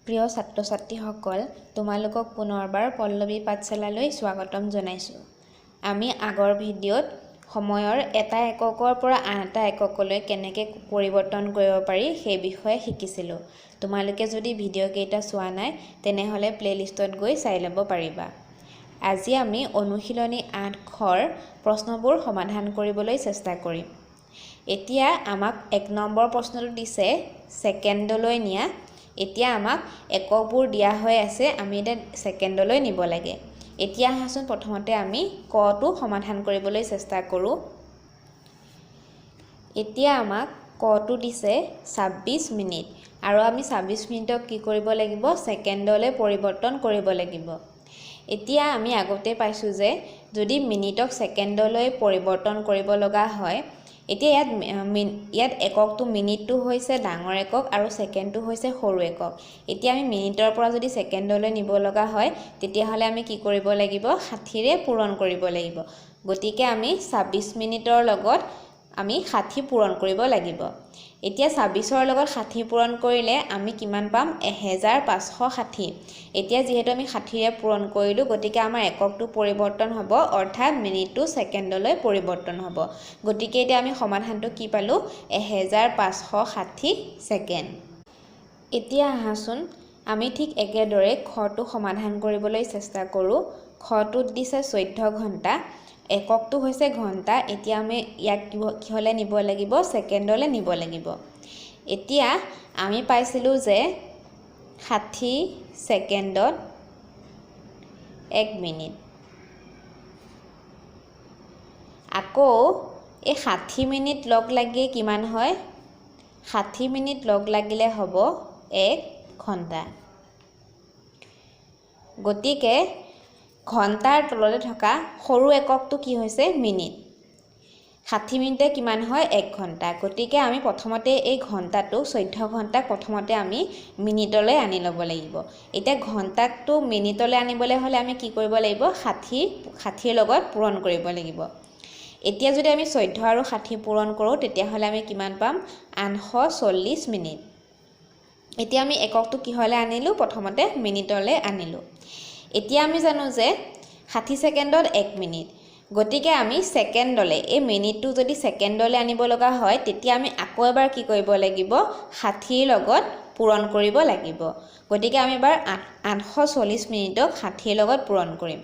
প্ৰিয় ছাত্ৰ-ছাত্ৰীসকল, তোমালোকক পুনৰবাৰ পল্লৱী পাঠশালালৈ স্বাগতম জনাইছোঁ। আমি আগৰ ভিডিঅ'ত সময়ৰ এটা এককৰ পৰা আন এটা এককলৈ কেনেকৈ পৰিৱৰ্তন কৰিব পাৰি সেই বিষয়ে শিকিছিলোঁ। তোমালোকে যদি ভিডিঅ' কেইটা চোৱা নাই তেনেহ'লে প্লেলিষ্টত গৈ চাই ল'ব পাৰিবা। আজি আমি অনুশীলনী 8ৰ প্ৰশ্নবোৰ সমাধান কৰিবলৈ চেষ্টা কৰিম। এতিয়া আমাক 1 নম্বৰ প্ৰশ্নটো দিছে ছেকেণ্ডলৈ নিয়া। এতিয়া আমাক এককবোৰ দিয়া হৈ আছে, আমি এটা ছেকেণ্ডলৈ নিব লাগে। এতিয়া আহাচোন প্ৰথমতে আমি কটো সমাধান কৰিবলৈ চেষ্টা কৰোঁ। এতিয়া আমাক কটো দিছে 26 মিনিট আৰু আমি 26 মিনিটক কি কৰিব লাগিব, ছেকেণ্ডলৈ পৰিৱৰ্তন কৰিব লাগিব। এতিয়া আমি আগতে পাইছোঁ যে যদি মিনিটক ছেকেণ্ডলৈ পৰিৱৰ্তন কৰিব লগা হয়, এতিয়া ইয়াত এককটো মিনিটটো হৈছে ডাঙৰ একক আৰু ছেকেণ্ডটো হৈছে সৰু একক। এতিয়া আমি মিনিটৰ পৰা যদি ছেকেণ্ডলৈ নিব লগা হয় তেতিয়াহ'লে আমি কি কৰিব লাগিব, 60ৰে পূৰণ কৰিব লাগিব। গতিকে আমি 26 মিনিটৰ লগত আমি 60 পূৰণ কৰিব লাগিব। এতিয়া 26ৰ লগত 60 পূৰণ কৰিলে আমি কিমান পাম, 1560। এতিয়া যিহেতু আমি 60ৰে পূৰণ কৰিলোঁ গতিকে আমাৰ এককটো পৰিৱৰ্তন হ'ব, অৰ্থাৎ মিনিটটো ছেকেণ্ডলৈ পৰিৱৰ্তন হ'ব। গতিকে এতিয়া আমি সমাধানটো কি পালোঁ, 1560 ছেকেণ্ড। এতিয়া আহাচোন আমি ঠিক একেদৰে খটো সমাধান কৰিবলৈ চেষ্টা কৰোঁ। খটোত দিছে 14 ঘণ্টা, এককটো হৈছে ঘণ্টা। এতিয়া আমি ইয়াক কিহলৈ নিব লাগিব, ছেকেণ্ডলৈ নিব লাগিব। এতিয়া আমি পাইছিলোঁ যে 60 ছেকেণ্ডত 1 মিনিট। আকৌ এই 60 মিনিট লগ লাগি কিমান হয়, 60 মিনিট লগ লাগিলে হ'ব 1 ঘণ্টা। গতিকে ঘণ্টাৰ তলতে থকা সৰু এককটো কি হৈছে, মিনিট। 60 মিনিটে কিমান হয়, 1 ঘণ্টা। গতিকে আমি প্ৰথমতে এই ঘণ্টাটো 14 ঘণ্টাক প্ৰথমতে আমি মিনিটলৈ আনি ল'ব লাগিব। এতিয়া ঘণ্টাটো মিনিটলৈ আনিবলৈ হ'লে আমি কি কৰিব লাগিব, 60ৰ লগত পূৰণ কৰিব লাগিব। এতিয়া যদি আমি 14 আৰু 60 পূৰণ কৰোঁ তেতিয়াহ'লে আমি কিমান পাম, 840 মিনিট। এতিয়া আমি এককটো কিহলৈ আনিলোঁ, প্ৰথমতে মিনিটলৈ আনিলোঁ। এতিয়া আমি জানো যে 60 ছেকেণ্ডত 1 মিনিট। গতিকে আমি ছেকেণ্ডলৈ, এই মিনিটটো যদি ছেকেণ্ডলৈ আনিব লগা হয় তেতিয়া আমি আকৌ এবাৰ কি কৰিব লাগিব, 60ৰ লগত পূৰণ কৰিব লাগিব। গতিকে আমি এবাৰ 840 মিনিটক 60ৰ লগত পূৰণ কৰিম।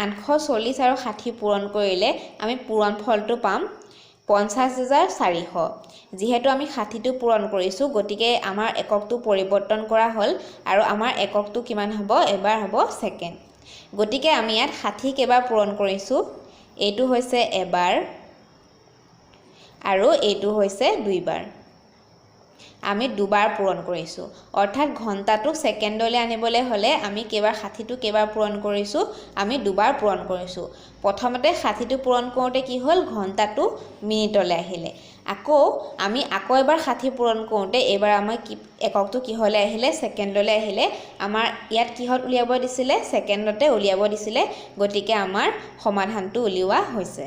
840 আৰু 60 পূৰণ কৰিলে আমি পূৰণ ফলটো পাম 50,400। যিহেতু আমি 60টো পূৰণ কৰিছোঁ গতিকে আমাৰ এককটো পৰিৱৰ্তন কৰা হ'ল আৰু আমাৰ এককটো কিমান হ'ব, এবাৰ হ'ব ছেকেণ্ড। গতিকে আমি ইয়াত 60 কেইবাৰ পূৰণ কৰিছোঁ, এইটো হৈছে এবাৰ আৰু এইটো হৈছে 2 বাৰ। আমি 2 বাৰ পূৰণ কৰিছোঁ, অৰ্থাৎ ঘণ্টাটোক ছেকেণ্ডলৈ আনিবলৈ হ'লে আমি কেইবাৰ 60টো কেইবাৰ পূৰণ কৰিছোঁ, আমি 2 বাৰ পূৰণ কৰিছোঁ। প্ৰথমতে 60টো পূৰণ কৰোঁতে কি হ'ল, ঘণ্টাটো মিনিটলৈ আহিলে। আমি আকৌ এবাৰ 60 পূৰণ কৰোঁতে এইবাৰ আমাৰ এককটো কিহলৈ আহিলে, ছেকেণ্ডলৈ আহিলে। আমাৰ ইয়াত কিহত উলিয়াব দিছিলে, ছেকেণ্ডতে উলিয়াব দিছিলে। গতিকে আমাৰ সমাধানটো উলিওৱা হৈছে।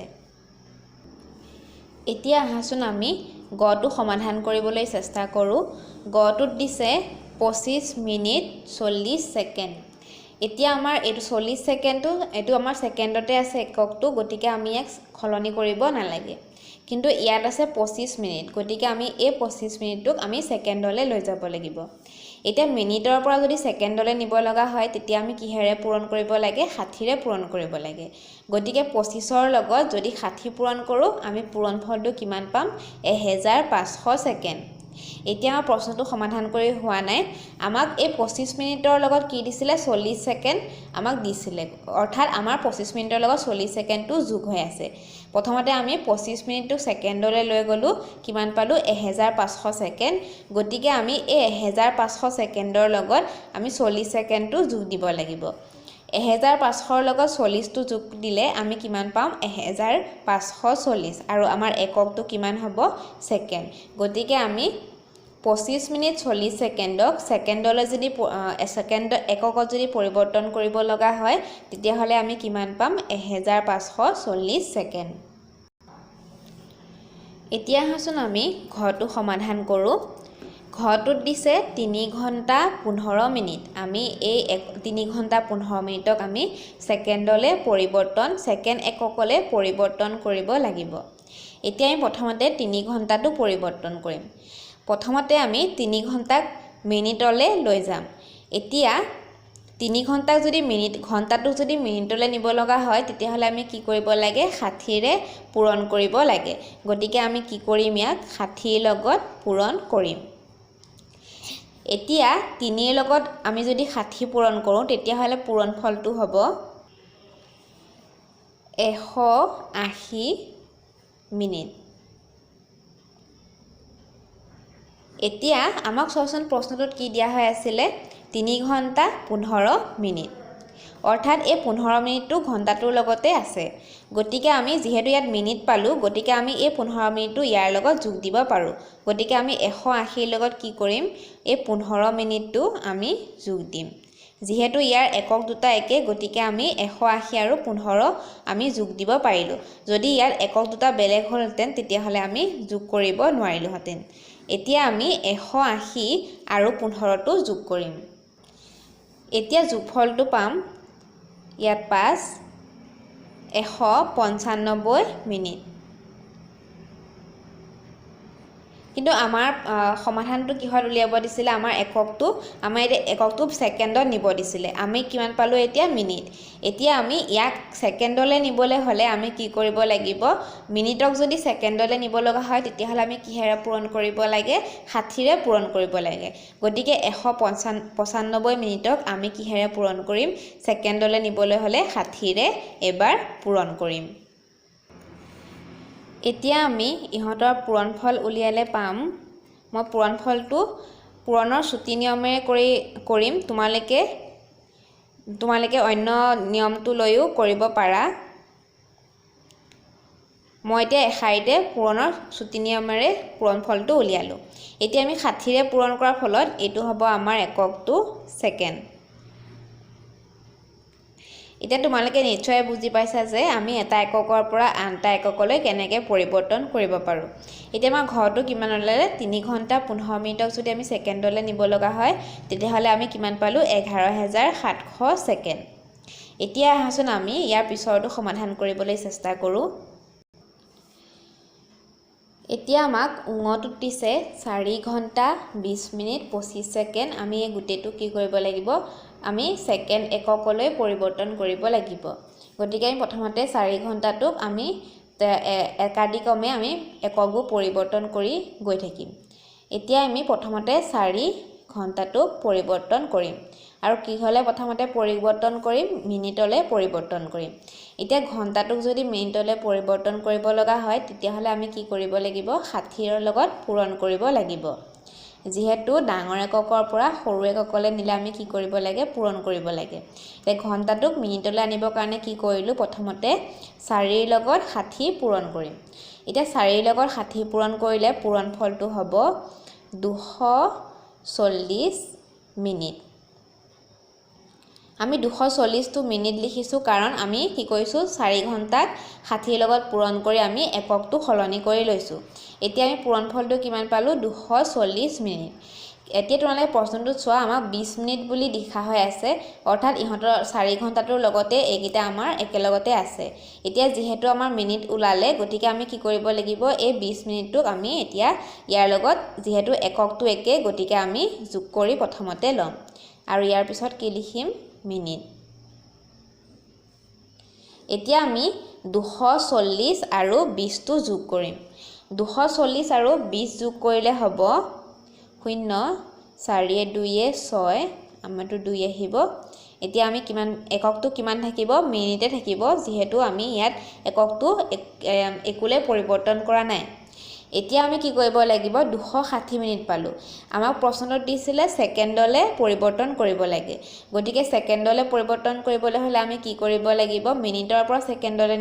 এতিয়া আহাচোন আমি গটো সমাধান কৰিবলৈ চেষ্টা কৰোঁ। গটোত দিছে 25 মিনিট 40 ছেকেণ্ড। এতিয়া আমাৰ এইটো 40 ছেকেণ্ডটো, এইটো আমাৰ ছেকেণ্ডতে আছে এককটো, গতিকে আমি ইয়াক সলনি কৰিব নালাগে। কিন্তু ইয়াত আছে 25 মিনিট, গতিকে আমি এই 25 মিনিটটোক আমি ছেকেণ্ডলৈ লৈ যাব লাগিব। এতিয়া মিনিটৰ পৰা যদি ছেকেণ্ডলৈ নিব লগা হয় তেতিয়া আমি কিহেৰে পূৰণ কৰিব লাগে, 60ৰে পূৰণ কৰিব লাগে। গতিকে 25ৰ লগত যদি 60 পূৰণ কৰোঁ আমি পূৰণ ফলটো কিমান পাম, 1500 ছেকেণ্ড। এতিয়া আমাৰ প্ৰশ্নটো সমাধান কৰি হোৱা নাই। আমাক এই 25 মিনিটৰ লগত কি দিছিলে, 40 ছেকেণ্ড আমাক দিছিলে, অৰ্থাৎ আমাৰ 25 মিনিটৰ লগত 40 ছেকেণ্ডটো যোগ হৈ আছে। প্ৰথমতে আমি 25 মিনিটটো ছেকেণ্ডলৈ লৈ গ'লোঁ, কিমান পালোঁ, 1500 ছেকেণ্ড। গতিকে আমি এই 1500 ছেকেণ্ডৰ লগত আমি 40 ছেকেণ্ডটো যোগ দিব লাগিব। 1500ৰ লগত 40টো যোগ দিলে আমি কিমান পাম, 1540 আৰু আমাৰ এককটো কিমান হ'ব, ছেকেণ্ড। গতিকে আমি 25 মিনিট 40 ছেকেণ্ডক ছেকেণ্ডলৈ যদি এককত যদি পৰিৱৰ্তন কৰিব লগা হয় তেতিয়াহ'লে আমি কিমান পাম, 1540 ছেকেণ্ড। এতিয়া আহাচোন আমি ঘৰটো সমাধান কৰোঁ। ঘ ঘৰটোত দিছে 3 ঘণ্টা 15 মিনিট আমি এই 3 ঘণ্টা 15 মিনিটক আমি ছেকেণ্ডলৈ পৰিৱৰ্তন ছেকেণ্ড এককলৈ পৰিৱৰ্তন কৰিব লাগিব এতিয়া আমি প্ৰথমতে 3 ঘণ্টাটো পৰিৱৰ্তন কৰিম প্ৰথমতে আমি 3 ঘণ্টাক মিনিটলৈ লৈ যাম এতিয়া 3 ঘণ্টাক যদি ঘণ্টাটোক যদি মিনিটলৈ নিব লগা হয় তেতিয়াহ'লে আমি কি কৰিব লাগে 60ৰে পূৰণ কৰিব লাগে গতিকে আমি কি কৰিম ইয়াক 60ৰ লগত পূৰণ কৰিম এতিয়া 3ৰ লগত আমি যদি 60 পূৰণ কৰোঁ তেতিয়াহ'লে পূৰণফলটো হ'ব 180 মিনিট এতিয়া আমাক চোৱাচোন প্ৰশ্নটোত কি দিয়া হৈ আছিলে 3 ঘণ্টা 15 মিনিট অৰ্থাৎ এই 15 মিনিটটো ঘণ্টাটোৰ লগতে আছে গতিকে আমি যেহেতু ইয়াত মিনিট পালোঁ গতিকে আমি এই 15 মিনিটটো ইয়াৰ লগত যোগ দিব পাৰোঁ গতিকে আমি 180ৰ লগত কি কৰিম এই 15 মিনিটটো আমি যোগ দিম যেহেতু ইয়াৰ একক দুটা একে গতিকে আমি 180 আৰু 15 আমি যোগ দিব পাৰিলোঁ যদি ইয়াৰ একক দুটা বেলেগ হ'লহেঁতেন তেতিয়াহ'লে আমি যোগ কৰিব নোৱাৰিলোহেঁতেন এতিয়া আমি 180 আৰু 15টো যোগ কৰিম এতিয়া যোগফলটো পাম ইয়াত 5 195 মিনিট কিন্তু আমাৰ সমাধানটো কিহত উলিয়াব দিছিলে আমাৰ এককটো ছেকেণ্ডত নিব দিছিলে আমি কিমান পালোঁ এতিয়া মিনিট এতিয়া আমি ইয়াক ছেকেণ্ডলৈ নিবলৈ হ'লে আমি কি কৰিব লাগিব মিনিটক যদি ছেকেণ্ডলৈ নিব লগা হয় তেতিয়াহ'লে আমি কিহেৰে পূৰণ কৰিব লাগে 60ৰে পূৰণ কৰিব লাগে গতিকে 195 মিনিটক আমি কিহেৰে পূৰণ কৰিম ছেকেণ্ডলৈ নিবলৈ হ'লে 60ৰে এবাৰ পূৰণ কৰিম এতিয়া আমি ইহঁতৰ পূৰণফল উলিয়ালে পাম মই পূৰণফলটো পূৰণৰ ছুটি নিয়মেৰে কৰিম তোমালোকে অন্য নিয়মটো লৈও কৰিব পাৰা মই এতিয়া এশাৰীতে পূৰণৰ ছুটি নিয়মেৰে পূৰণফলটো উলিয়ালোঁ এতিয়া আমি 60ৰে পূৰণ কৰাৰ ফলত এইটো হ'ব আমাৰ এককটো ছেকেণ্ড এতিয়া তোমালোকে নিশ্চয় বুজি পাইছা যে আমি এটা এককৰ পৰা আন এটা এককলৈ কেনেকৈ পৰিৱৰ্তন কৰিব পাৰোঁ এতিয়া আমাৰ ঘৰটো কিমান ওলালে 3 ঘণ্টা 15 মিনিটক যদি আমি ছেকেণ্ডলৈ নিব লগা হয় তেতিয়াহ'লে আমি কিমান পালোঁ 11700 ছেকেণ্ড এতিয়া আহাচোন আমি ইয়াৰ পিছৰটো সমাধান কৰিবলৈ চেষ্টা কৰোঁ এতিয়া আমাক উঙটোত দিছে 4 ঘণ্টা 20 মিনিট 25 ছেকেণ্ড আমি এই গোটেইটো কি কৰিব লাগিব আমি ছেকেণ্ড এককলৈ পৰিৱৰ্তন কৰিব লাগিব গতিকে আমি প্ৰথমতে 4 ঘণ্টাটোক আমি একাদিক্ৰমে আমি এককবোৰ পৰিৱৰ্তন কৰি গৈ থাকিম এতিয়া আমি প্ৰথমতে 4 ঘণ্টাটোক পৰিৱৰ্তন কৰিম আৰু কি হ'লে প্ৰথমতে পৰিৱৰ্তন কৰিম মিনিটলৈ পৰিৱৰ্তন কৰিম এতিয়া ঘণ্টাটোক যদি মিনিটলৈ পৰিৱৰ্তন কৰিব লগা হয় তেতিয়াহ'লে আমি কি কৰিব লাগিব 60ৰ লগত পূৰণ কৰিব লাগিব যেহেতু ডাঙৰ এককৰ পৰা সৰু এককলৈ নিলে আমি কি কৰিব লাগে পূৰণ কৰিব লাগে এই ঘণ্টাটোক মিনিটলৈ আনিবৰ কাৰণে কি কৰিলোঁ প্ৰথমতে 4ৰ লগত 60 পূৰণ কৰিম এতিয়া 4ৰ লগত 60 পূৰণ কৰিলে পূৰণফলটো হ'ব 240 মিনিট আমি 240টো মিনিট লিখিছোঁ কাৰণ আমি কি কৰিছোঁ 4 ঘণ্টাক 60ৰ লগত পূৰণ কৰি আমি এককটো সলনি কৰি লৈছোঁ এতিয়া আমি পূৰণফলটো কিমান পালোঁ 240 মিনিট এতিয়া তোমালোকে প্ৰশ্নটো চোৱা আমাক 20 মিনিট বুলি লিখা হৈ আছে অৰ্থাৎ ইহঁতৰ 4 ঘণ্টাটোৰ লগতে এইকেইটা আমাৰ একেলগতে আছে এতিয়া যিহেতু আমাৰ মিনিট ওলালে গতিকে আমি কি কৰিব লাগিব এই 20 মিনিটটোক আমি এতিয়া ইয়াৰ লগত যিহেতু এককটো একে গতিকে আমি যোগ কৰি প্ৰথমতে ল'ম আৰু ইয়াৰ পিছত কি লিখিম মিনিট এতিয়া আমি 240 আৰু 20টো যোগ কৰিম 240 আৰু 20 যোগ কৰিলে হ'ব 0 4 2 6 আমাৰটো 2 আহিব এতিয়া আমি কিমান এককটো কিমান থাকিব মিনিটে থাকিব যেহেতু আমি ইয়াত এককটো একোলে পৰিৱৰ্তন কৰা নাই এতিয়া আমি কি কৰিব লাগিব 260 মিনিট পালোঁ আমাক প্ৰশ্নটোত দিছিলে ছেকেণ্ডলৈ পৰিৱৰ্তন কৰিব লাগে গতিকে ছেকেণ্ডলৈ পৰিৱৰ্তন কৰিবলৈ হ'লে আমি কি কৰিব লাগিব মিনিটৰ পৰা ছেকেণ্ডলৈ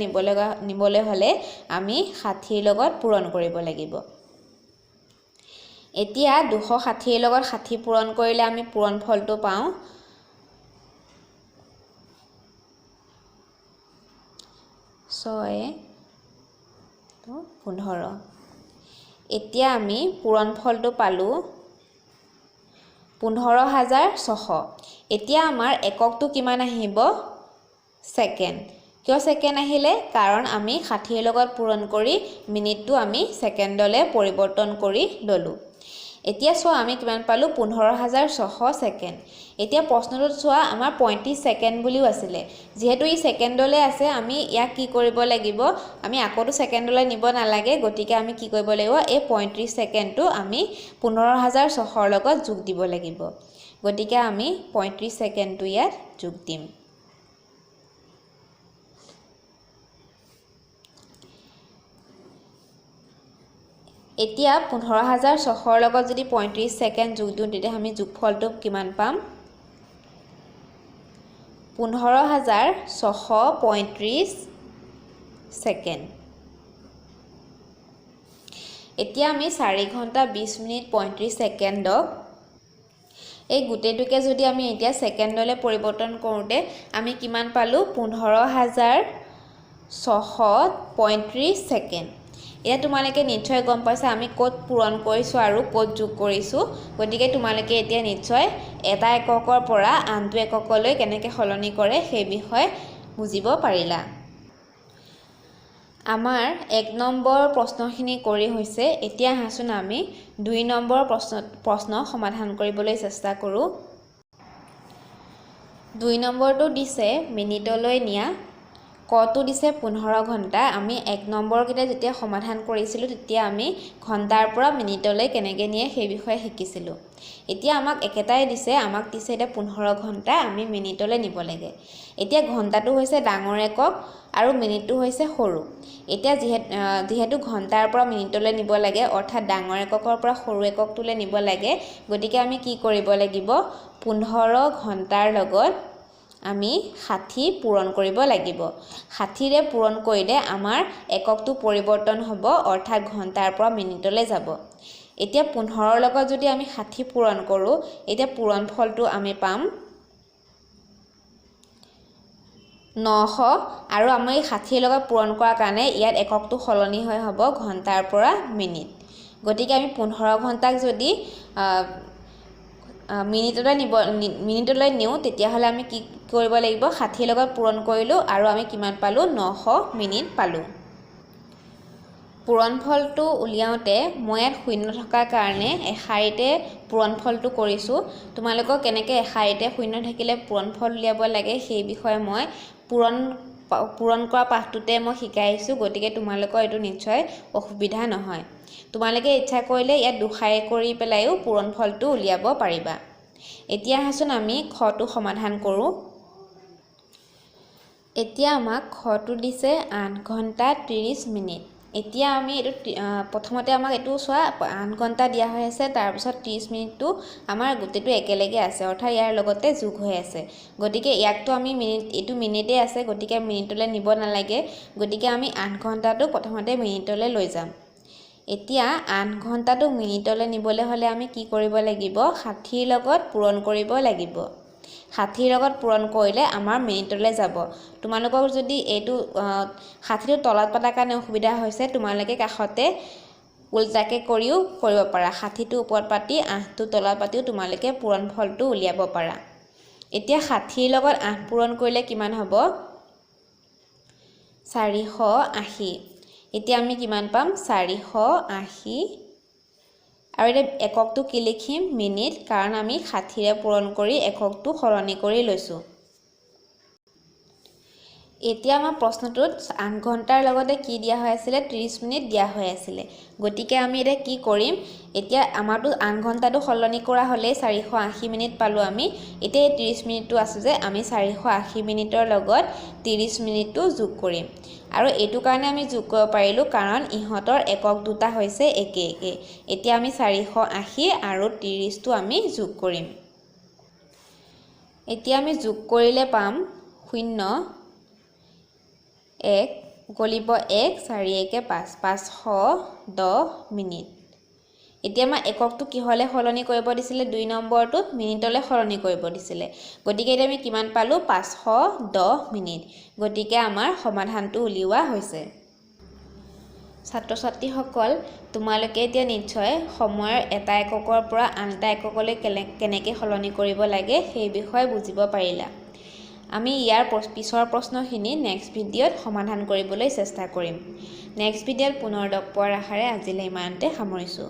নিবলৈ হ'লে আমি 60ৰ লগত পূৰণ কৰিব লাগিব এতিয়া 260ৰ লগত 60 পূৰণ কৰিলে আমি পূৰণফলটো পাওঁ 6 15 এতিয়া আমি পূৰণফলটো পালোঁ 15,600 এতিয়া আমাৰ এককটো কিমান আহিব সেকেন্ড কিয় সেকেন্ড আহিলে কাৰণ আমি 60 লগত পূৰণ কৰি মিনিটটো আমি সেকেন্ডলে পৰিৱৰ্তন কৰি ললো এতিয়া চোৱা আমি কিমান পালো 15,600 সেকেন্ড এতিয়া প্ৰশ্নটোত চোৱা আমাৰ 35 সেকেন্ড বুলিও আছিলে যেহেতু ই সেকেন্ডলে আছে আমি ইয়াক কি কৰিব লাগিব আমি আকটো সেকেন্ডলে নিব নালাগে গতিকে আমি কি কৰিব লাগিব এই 35 সেকেন্ডটো আমি 15,600 লগত যোগ দিব লাগিব গতিকে আমি 35 সেকেন্ডটো ইয়াত যোগ দিম এতিয়া 15,600 লগত যদি 35 সেকেন্ড যোগ দিওঁ তেতিয়া আমি যোগফলটো কিমান পাম 15,635 সেকেন্ড এতিয়া আমি 4 ঘণ্টা 20 মিনিট 35 সেকেন্ডক এই গুটেটোকে যদি আমি এতিয়া সেকেন্ডলে পৰিৱৰ্তন কৰোতে আমি কিমান পালো 15,635 সেকেন্ড এতিয়া তোমালোকে নিশ্চয় গম পাইছা আমি ক'ত পূৰণ কৰিছো আৰু ক'ত যোগ কৰিছো গতিকে তোমালোকে এতিয়া নিশ্চয় এটা এককৰ পৰা আনটো এককলৈ কেনেকৈ সলনি কৰে সেই বিষয়ে বুজিব পাৰিলা আমাৰ 1 নম্বৰ প্ৰশ্নখিনি কৰি হৈছে এতিয়া হাসুন আমি 2 নম্বৰ প্ৰশ্ন সমাধান কৰিবলৈ চেষ্টা কৰো 2 নম্বৰটো দিছে মিনিটলৈ নিয়া কটো দিছে 15 ঘণ্টা আমি 1 নম্বৰ কিটা যেতিয়া সমাধান কৰিছিলো তেতিয়া আমি ঘণ্টাৰ পৰা মিনিটলৈ কেনেকৈ নিয়ে সেই বিষয়ে শিকিছিলো এতিয়া আমাক একেটাই দিছে আমাক দিছে এটা 15 ঘণ্টা আমি মিনিটলৈ নিব লাগে এতিয়া ঘণ্টাটো হৈছে ডাঙৰ একক আৰু মিনিটটো হৈছে সৰু এতিয়া যেহেতু ঘণ্টাৰ পৰা মিনিটলৈ নিব লাগে অৰ্থাৎ ডাঙৰ এককৰ পৰা সৰু এককটোলৈ নিব লাগে গতিকে আমি কি কৰিব লাগিব 15 ঘণ্টাৰ লগত আমি 60 পূৰণ কৰিব লাগিব 60 ৰে পূৰণ কৰিলে আমাৰ এককটো পৰিৱৰ্তন হ'ব অৰ্থাৎ ঘণ্টাৰ পৰা মিনিটলৈ যাব এতিয়া 15 লগত যদি আমি 60 পূৰণ কৰো এতিয়া পূৰণ ফলটো আমি পাম 900 আৰু আমি 60 লগত পূৰণ কৰাৰ কাৰণে ইয়াত এককটো সলনি হৈ হ'ব ঘণ্টাৰ পৰা মিনিট গতিকে আমি 15 ঘণ্টাক যদি মিনিটলৈ নিও তেতিয়া হলে আমি কি কৰিব লাগিব 60 লগত পূৰণ কৰিলো আৰু আমি কিমান পালো 900 মিনিট পালো পূৰণফলটো উলিয়াওতে মই ইয়াত শূন্য থকাৰ কাৰণে এশাৰীতে পূৰণফলটো কৰিছো তোমালোকক কেনেকৈ এশাৰীতে শূন্য থাকিলে পূৰণফল উলিয়াব লাগে সেই বিষয়ে মই পূৰণ কৰা পাঠটোতে মই শিকাইছো গতিকে তোমালোকৰ এটো নিশ্চয় অসুবিধা নহয় তোমালোকে ইচ্ছা কৰিলে ইয়াত দুখাৰী কৰি পেলাইও পূৰণফলটো উলিয়াব পাৰিবা এতিয়া হাসুন আমি খটো সমাধান কৰো এতিয়া আমাক খটো দিছে 8 ঘণ্টা 30 মিনিট এতিয়া আমি এটো প্ৰথমতে আমাক এটো চোৱা 8 ঘণ্টা দিয়া হৈ আছে তাৰ পিছত 30 মিনিটটো আমাৰ গুটেটো একেলগে আছে অৰ্থাৎ ইয়াৰ লগতে যোগ হৈ আছে গতিকে ইয়াকটো আমি মিনিট এটো মিনিটে আছে গতিকে মিনিটলৈ নিব নালাগে গতিকে আমি 8 ঘণ্টাটো প্ৰথমতে মিনিটলৈ লৈ যাম এতিয়া 8 ঘণ্টাটো মিনিটলৈ নিবলৈ হলে আমি কি কৰিব লাগিব 60 লগত পূৰণ কৰিব লাগিব 60 লগত পূৰণ কৰিলে আমাৰ মিনিটলৈ যাব তোমালোকক যদি এটো 60 তলত পাতা কাৰণে অসুবিধা হৈছে তোমালোকে কাখতে উল্টাকে কৰিও কৰিব পাৰা 60 টো ওপৰত পাতি 8 টো তলত পাতিও তোমালোকে পূৰণফলটো উলিয়াব পাৰা এতিয়া 60 লগত 8 পূৰণ কৰিলে কিমান হ'ব 480 এতিয়া আমি কিমান পাম 480 আৰু এটা এককটো কি লিখিম মিনিট কাৰণ আমি 60 ৰে পূৰণ কৰি এককটো সলনি কৰি লৈছো এতিয়া আমাৰ প্ৰশ্নটোত 8 ঘণ্টাৰ লগতে কি দিয়া হৈ আছিল 30 মিনিট দিয়া হৈ আছিল গতিকে আমি এটা কি কৰিম এতিয়া আমাৰটো 8 ঘণ্টাটো সলনি কৰা হলে 480 মিনিট পালো আমি এতিয়া 30 মিনিটটো আছে যে আমি 480 মিনিটৰ লগত 30 মিনিটটো যোগ কৰিম আৰু এটো কাৰণে আমি যোগ কৰিব পাৰিলো কাৰণ ইহতৰ একক দুটা হৈছে একে একে এতিয়া আমি 480 আৰু 30 টো আমি যোগ কৰিম এতিয়া আমি যোগ কৰিলে পাম 0 1 গলিব 1 4 1 5 510 মিনিট এতিয়া আমাৰ এককটো কি হলে সলনি কৰিব দিছিলে 2 নম্বৰটোত মিনিটলৈ সলনি কৰিব দিছিলে গতিকে এতিয়া আমি কিমান পালো 510 মিনিট গতিকে আমাৰ সমাধানটো উলিওৱা হৈছে ছাত্ৰ ছাত্ৰীসকল তোমালোকে এতিয়া নিশ্চয় সময়ৰ এটা এককৰ পৰা আন এটা এককলৈ কেনেকৈ সলনি কৰিব লাগে সেই বিষয়ে বুজিব পাৰিলা। আমি ইয়াৰ পিছৰ প্ৰশ্নখিনি নেক্সট ভিডিঅ'ত সমাধান কৰিবলৈ চেষ্টা কৰিম। নেক্সট ভিডিঅ'ত পুনৰ লগ পোৱাৰ আশাৰে আজিলৈ ইমানতে সামৰিছোঁ।